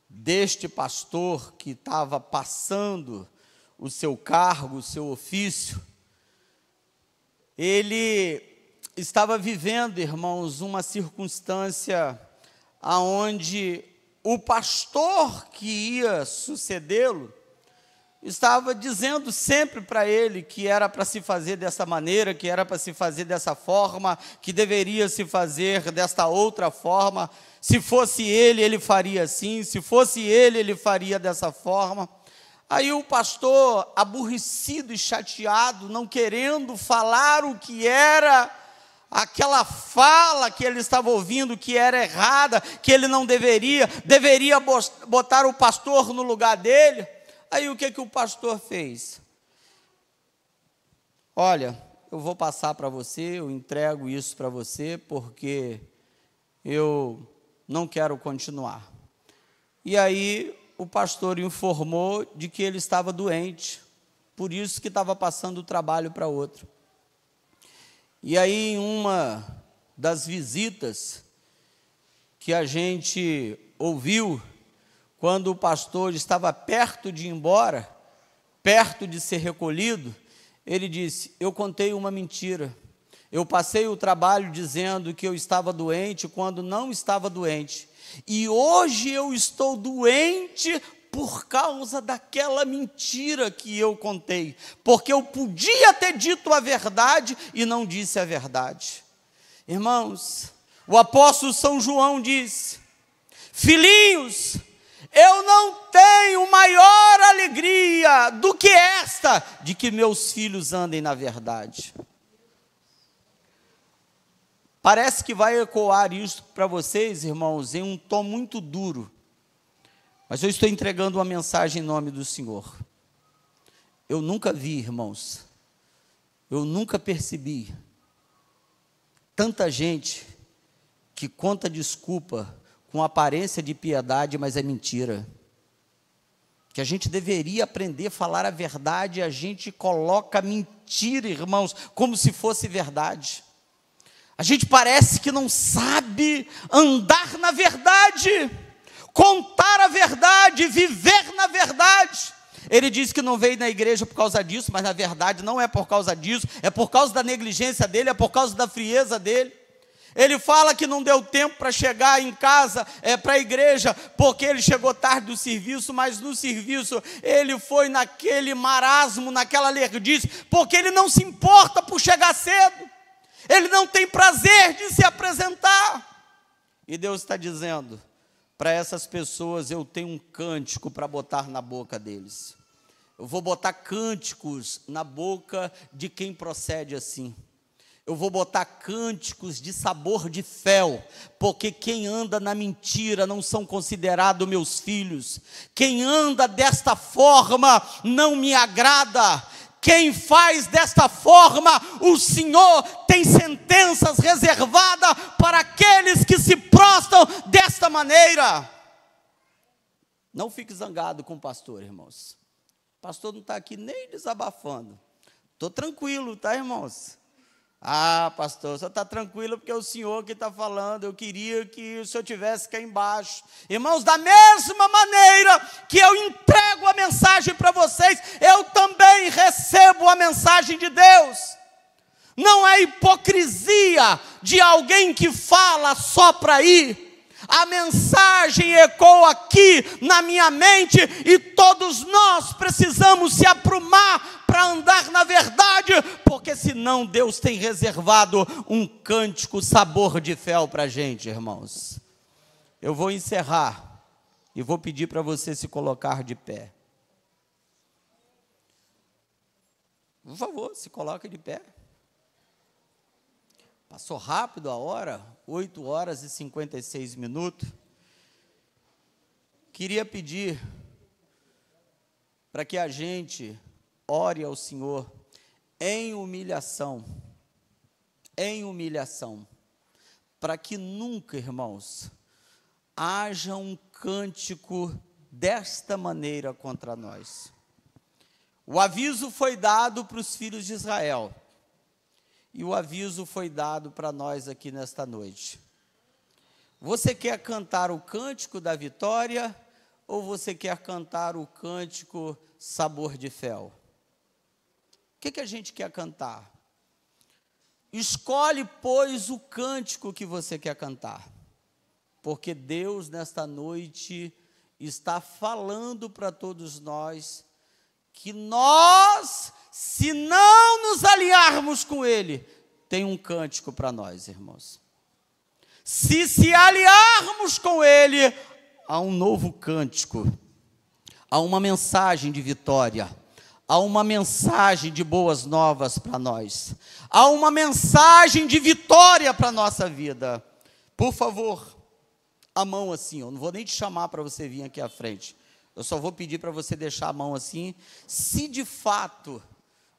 deste pastor que estava passando o seu cargo, o seu ofício, ele estava vivendo, irmãos, uma circunstância aonde o pastor que ia sucedê-lo estava dizendo sempre para ele que era para se fazer dessa maneira, que era para se fazer dessa forma, que deveria se fazer desta outra forma. Se fosse ele, ele faria assim, se fosse ele faria dessa forma. Aí o pastor, aborrecido e chateado, não querendo falar o que era aquela fala que ele estava ouvindo, que era errada, que ele não deveria botar o pastor no lugar dele. Aí o que o pastor fez? Olha, eu vou passar para você, eu entrego isso para você, porque eu não quero continuar. E aí o pastor informou de que ele estava doente, por isso que estava passando o trabalho para outro. E aí, em uma das visitas que a gente ouviu, quando o pastor estava perto de ir embora, perto de ser recolhido, ele disse: eu contei uma mentira. Eu passei o trabalho dizendo que eu estava doente, quando não estava doente. E hoje eu estou doente por causa daquela mentira que eu contei, porque eu podia ter dito a verdade e não disse a verdade. Irmãos, o apóstolo São João disse: filhinhos, eu não tenho maior alegria do que esta, de que meus filhos andem na verdade. Parece que vai ecoar isso para vocês, irmãos, em um tom muito duro. Mas eu estou entregando uma mensagem em nome do Senhor. Eu nunca vi, irmãos, eu nunca percebi tanta gente que conta desculpa com aparência de piedade, mas é mentira. Que a gente deveria aprender a falar a verdade, a gente coloca mentira, irmãos, como se fosse verdade. A gente parece que não sabe andar na verdade, contar a verdade, viver na verdade. Ele diz que não veio na igreja por causa disso, mas na verdade não é por causa disso, é por causa da negligência dele, é por causa da frieza dele. Ele fala que não deu tempo para chegar em casa, para a igreja, porque ele chegou tarde do serviço, mas no serviço ele foi naquele marasmo, naquela lerdice, porque ele não se importa por chegar cedo, ele não tem prazer de se apresentar. E Deus está dizendo para essas pessoas: eu tenho um cântico para botar na boca deles. Eu vou botar cânticos na boca de quem procede assim. Eu vou botar cânticos de sabor de fel, porque quem anda na mentira não são considerados meus filhos. Quem anda desta forma não me agrada. Quem faz desta forma, o Senhor tem sentenças reservadas para aqueles que se prostram desta maneira. Não fique zangado com o pastor, irmãos. O pastor não está aqui nem desabafando. Estou tranquilo, tá, irmãos? Ah, pastor, você está tranquilo porque é o senhor que está falando. Eu queria que o senhor tivesse cá embaixo. Irmãos, da mesma maneira que eu entrego a mensagem para vocês, eu também recebo a mensagem de Deus. Não é hipocrisia de alguém que fala só para ir. A mensagem ecoa aqui na minha mente e todos nós precisamos se aprumar para andar na verdade, porque senão Deus tem reservado um cântico sabor de fel para a gente, irmãos. Eu vou encerrar e vou pedir para você se colocar de pé. Por favor, se coloque de pé. Passou rápido a hora, 8 horas e 56 minutos. Queria pedir para que a gente ore ao Senhor em humilhação, para que nunca, irmãos, haja um cântico desta maneira contra nós. O aviso foi dado para os filhos de Israel, e o aviso foi dado para nós aqui nesta noite. Você quer cantar o cântico da vitória, ou você quer cantar o cântico sabor de fel? O que a gente quer cantar? Escolhe, pois, o cântico que você quer cantar, porque Deus, nesta noite, está falando para todos nós, que nós, se não nos aliarmos com Ele, tem um cântico para nós, irmãos. Se aliarmos com Ele, há um novo cântico, há uma mensagem de vitória, há uma mensagem de boas novas para nós, há uma mensagem de vitória para a nossa vida. Por favor, a mão assim, eu não vou nem te chamar para você vir aqui à frente, eu só vou pedir para você deixar a mão assim, se de fato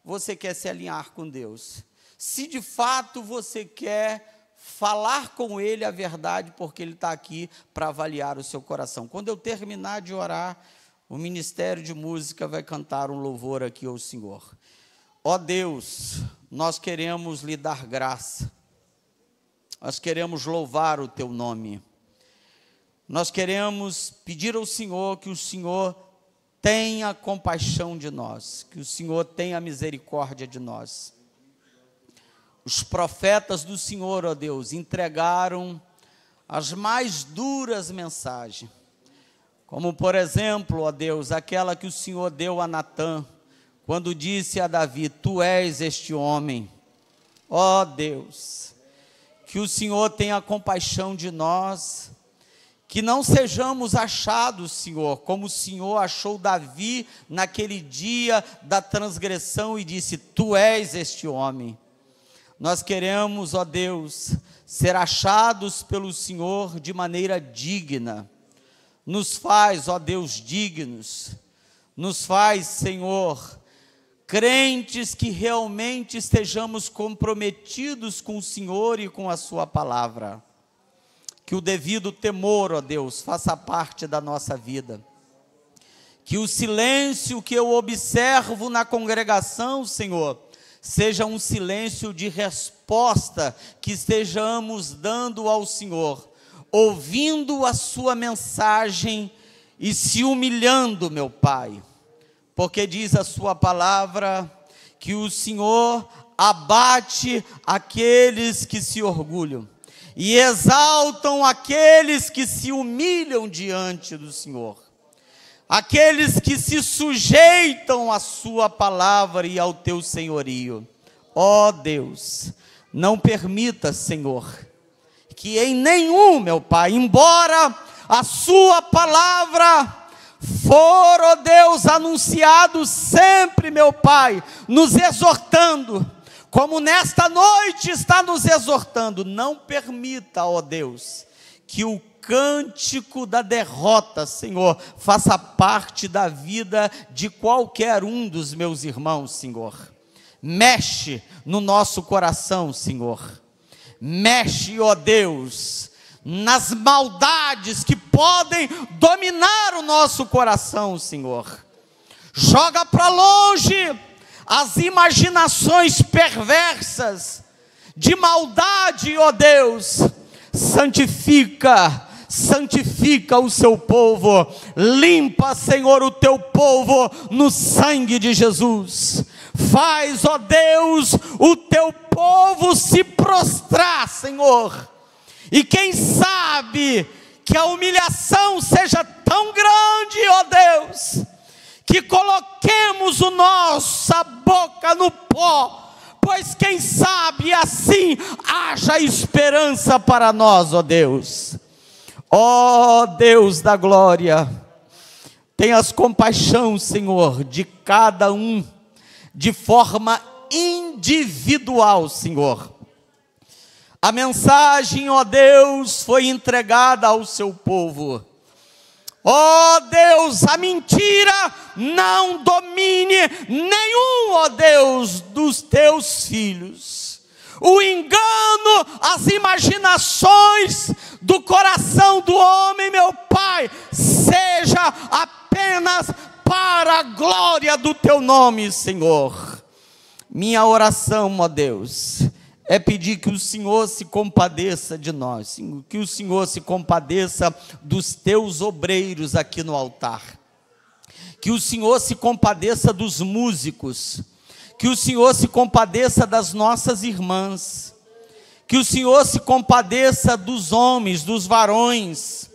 você quer se alinhar com Deus, se de fato você quer falar com Ele a verdade, porque Ele está aqui para avaliar o seu coração. Quando eu terminar de orar, o Ministério de Música vai cantar um louvor aqui ao Senhor. Ó Deus, nós queremos lhe dar graça, nós queremos louvar o teu nome, nós queremos pedir ao Senhor que o Senhor tenha compaixão de nós, que o Senhor tenha misericórdia de nós. Os profetas do Senhor, ó Deus, entregaram as mais duras mensagens, como por exemplo, ó Deus, aquela que o Senhor deu a Natã, quando disse a Davi, tu és este homem. Ó Deus, que o Senhor tenha compaixão de nós, que não sejamos achados, Senhor, como o Senhor achou Davi naquele dia da transgressão e disse, tu és este homem. Nós queremos, ó Deus, ser achados pelo Senhor de maneira digna. Nos faz, ó Deus, dignos. Nos faz, Senhor, crentes que realmente estejamos comprometidos com o Senhor e com a sua palavra. Que o devido temor, ó Deus, faça parte da nossa vida. Que o silêncio que eu observo na congregação, Senhor, seja um silêncio de resposta que estejamos dando ao Senhor, ouvindo a sua mensagem e se humilhando, meu Pai, porque diz a sua palavra que o Senhor abate aqueles que se orgulham e exaltam aqueles que se humilham diante do Senhor, aqueles que se sujeitam à sua palavra e ao teu senhorio. Ó Deus, não permita, Senhor, que em nenhum, meu Pai, embora a sua palavra for, ó Deus, anunciado sempre, meu Pai, nos exortando, como nesta noite está nos exortando, não permita, ó Deus, que o cântico da derrota, Senhor, faça parte da vida de qualquer um dos meus irmãos, Senhor. Mexe no nosso coração, Senhor. Mexe, ó Deus, nas maldades que podem dominar o nosso coração, Senhor. Joga para longe as imaginações perversas de maldade, ó Deus. Santifica o seu povo, limpa, Senhor, o teu povo no sangue de Jesus. Faz, ó Deus, o teu povo se prostrar, Senhor. E quem sabe que a humilhação seja tão grande, ó Deus, que coloquemos a nossa boca no pó, pois quem sabe assim haja esperança para nós, ó Deus. Ó Deus da glória, tenhas compaixão, Senhor, de cada um, de forma individual, Senhor. A mensagem, ó Deus, foi entregada ao seu povo. Ó Deus, a mentira não domine nenhum, ó Deus, dos teus filhos. O engano, as imaginações do coração do homem, meu Pai, seja apenas para a glória do teu nome, Senhor. Minha oração, ó Deus, é pedir que o Senhor se compadeça de nós, que o Senhor se compadeça dos teus obreiros aqui no altar, que o Senhor se compadeça dos músicos, que o Senhor se compadeça das nossas irmãs, que o Senhor se compadeça dos homens, dos varões,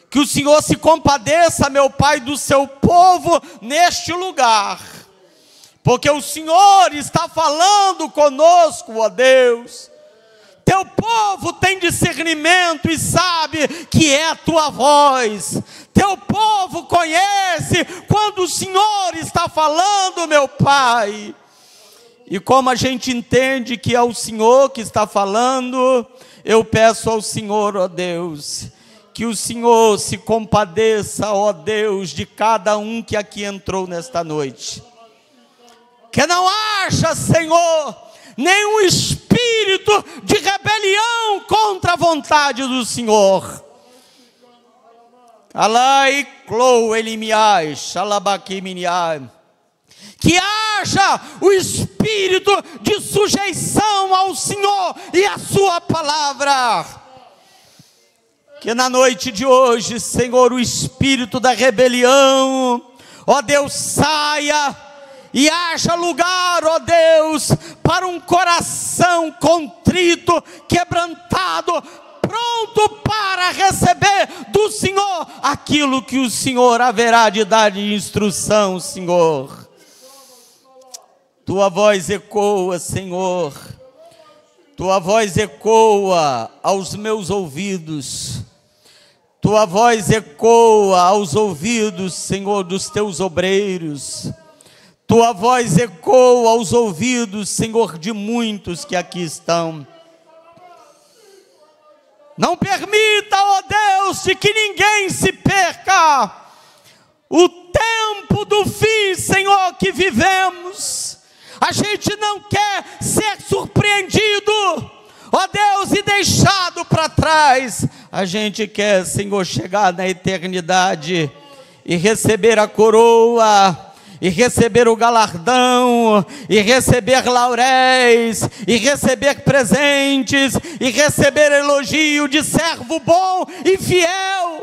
que o Senhor se compadeça, meu Pai, do seu povo neste lugar, porque o Senhor está falando conosco, ó Deus. Teu povo tem discernimento e sabe que é a tua voz. Teu povo conhece quando o Senhor está falando, meu Pai. E como a gente entende que é o Senhor que está falando, eu peço ao Senhor, ó Deus, que o Senhor se compadeça, ó Deus, de cada um que aqui entrou nesta noite. Que não haja, Senhor, nenhum espírito de rebelião contra a vontade do Senhor. Alai, clou, elimiai, xalabakiminiai. Que haja o espírito de sujeição ao Senhor e à sua palavra. Que na noite de hoje, Senhor, o espírito da rebelião, ó Deus, saia e haja lugar, ó Deus, para um coração contrito, quebrantado, pronto para receber do Senhor aquilo que o Senhor haverá de dar de instrução, Senhor. Tua voz ecoa, Senhor, tua voz ecoa aos meus ouvidos, tua voz ecoa aos ouvidos, Senhor, dos teus obreiros, tua voz ecoa aos ouvidos, Senhor, de muitos que aqui estão. Não permita, ó Deus, de que ninguém se perca. O tempo do fim, Senhor, que vivemos, a gente não quer ser surpreendido, ó Deus, e deixado para trás. A gente quer, Senhor, chegar na eternidade e receber a coroa, e receber o galardão, e receber lauréis, e receber presentes, e receber elogio de servo bom e fiel,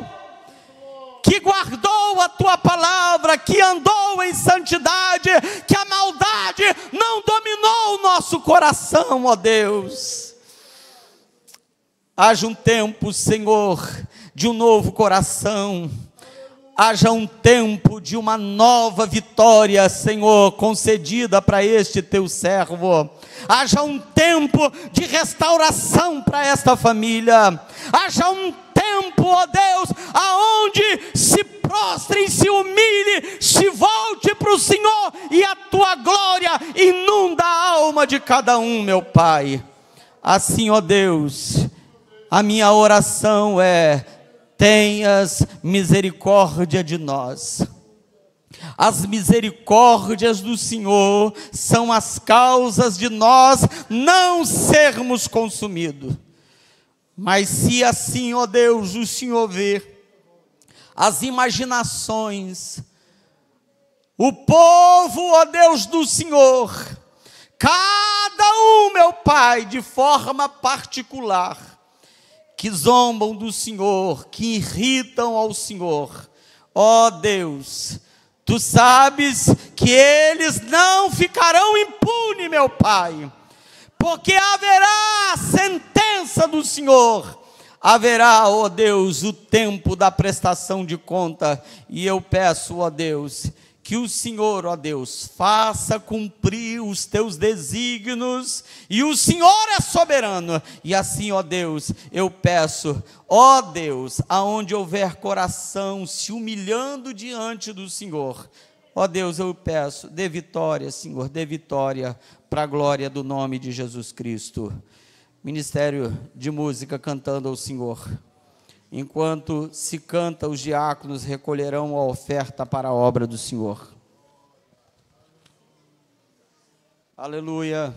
que guardou a tua palavra, que andou em santidade, que a maldade não dominou o nosso coração, ó Deus. Haja um tempo, Senhor, de um novo coração. Haja um tempo de uma nova vitória, Senhor, concedida para este teu servo. Haja um tempo de restauração para esta família. Haja um tempo, ó Deus, aonde se prostre, se humilhe, se volte para o Senhor e a tua glória inunda a alma de cada um, meu Pai. Assim, ó Deus, a minha oração é: tenhas misericórdia de nós. As misericórdias do Senhor são as causas de nós não sermos consumidos. Mas se assim, ó Deus, o Senhor vê as imaginações, o povo, ó Deus do Senhor, cada um, meu Pai, de forma particular, que zombam do Senhor, que irritam ao Senhor, ó Deus, tu sabes que eles não ficarão impunes, meu Pai, porque haverá a sentença do Senhor, haverá, ó Deus, o tempo da prestação de conta, e eu peço, ó Deus, que o Senhor, ó Deus, faça cumprir os teus desígnios, e o Senhor é soberano, e assim, ó Deus, eu peço, ó Deus, aonde houver coração se humilhando diante do Senhor, ó Deus, eu peço, dê vitória, Senhor, dê vitória, para a glória do nome de Jesus Cristo. Ministério de música cantando ao Senhor. Enquanto se canta, os diáconos recolherão a oferta para a obra do Senhor. Aleluia.